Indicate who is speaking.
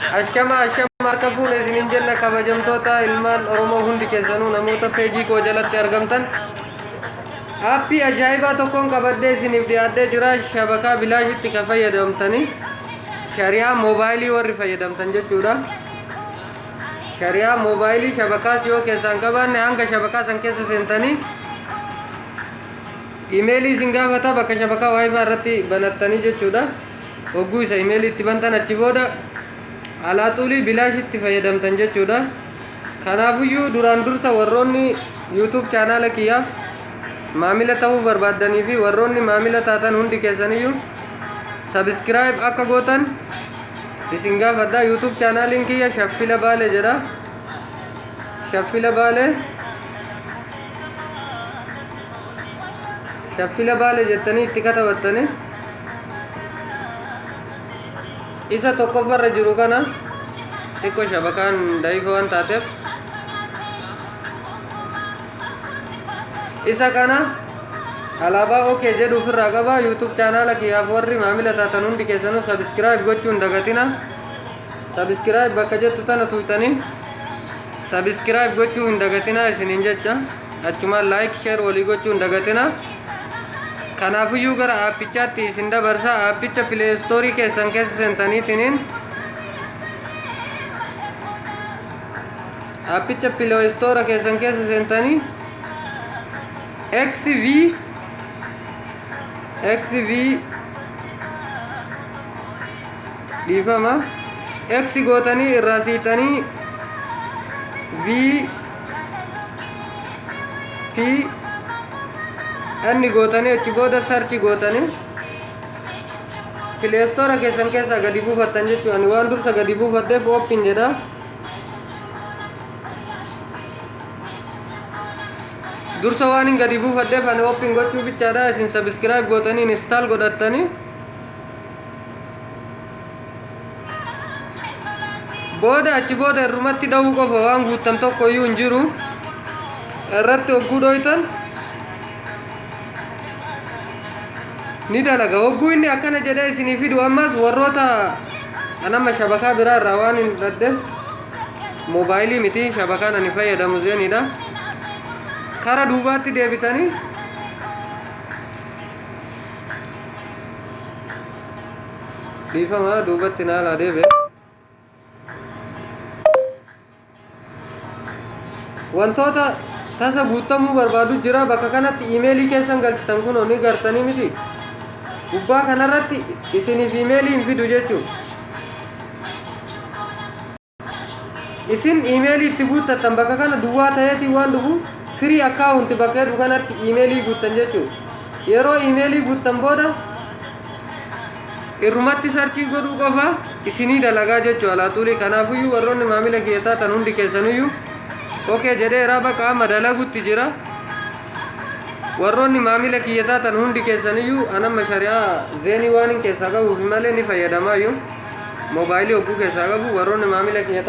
Speaker 1: ashama akka fuune isinin jenna kabajamtoota ilmaan oromoo hundi keessanuu namoota peejii koo jalatti argamtan aappii ajaa'ibaa tokkoon qabadhee isiniif dhiyaadhee jira shabakaa bilaashitti ka fayyadamtanii shari'aa moobaayilii warri fayyadamtan jechuudha shari'aa moobaayilii shabakaas yoo keessaan qabaanne hanga shabakaa san keessa seentanii imeelii isin gaafata bakka shabakaa waayifaa irratti banattanii jechuudha hogguu isa imeelii itti bantan achi booda alaaxuulii bilaashitti fayyadamtan jechuudha kanaafuyyuu duraan dursa warroonni yuutuub chaanaala kiyyaaf maamila ta'uu barbaaddanii fi warroonni maamila taatan hundi keessaniyyuu sabskiraayib akka gootan isin gaafadha yuutuub chaanaaliin kiyya shaffila baale jedha shaffila baale jettanii itti katabattanii isa tokkoffarra jiru kana xiqqoo shabakaan da'iifa waan taateef isa kana alaabaa okay jedhu ofirraa qaba yuutuub chaanaala kiyyaaf warri maamila taatan hundi keessanuu sabskiraayib gochuu hin dagatina sabskiraayib bakka jettu tana tuutanii sabskiraayib gochuu hin dagatina isiniin jecha achumaan laayik sheer walii gochuu hin dagatina kanaafuyyuu gara aappichaatti isin dabarsa aappicha pileestoorii keessan keessa seentaniitiniin aappicha pileestoora keessan keessa seentanii xv dhiifama x gootanii irraa siitanii v p anni gootanii achi booda sarchi gootanii pileestoora keessan keessa gadi buufattan jechuu ani waan dursa gadi buufadheef oopin jedha dursa waan hin gadi buufadheef ani oopin gochuu bichaadha isin sabskiraayib gootanii instaal godhattanii booda achi booda irrumatti dha'uu qofa waan guuttan tokko iyyuu hin jiru irratti hogguu dhoytan ni dalaga hogguu inni akkana jedhee isinii fidu ammas warroota anama shabakaa biraa irraa waan hin dhaddeef moobaayilii miti shabakaan ani fayyadamu zeenidha kara duubaatti deebitanii dhiifama duubatti naalaa deebe wantoota tasa guutamuu barbaadu jira bakka kanatti imeelii keessan galchitan kun ni gartanii miti gubbaa kanarratti isiniif imeelii hin fidu jechuudha isin imeelii itti guuttattan bakka kana duwwaa ta'eetii waan dhufu firii akkaawunti bakka jedhu kanatti imeelii guuttan jechuudha yeroo imeelii guuttan booda irrumatti sarchii godhuu qofa isinii dalagaa jechuudha alaaxuulii kanaafuyyuu warroonni maamila kiyya taatan hundi keessaniyyuu okay jedhee raaba qaama dalagutti jira warroonni maamila kiyya taatan hundi keessaniyyuu anama shari'aa zeenii waan hin keessaa qabuuf malee ni fayyadamaayyuu moobaayilii hogguu keessaa qabu warroonni maamila kiyya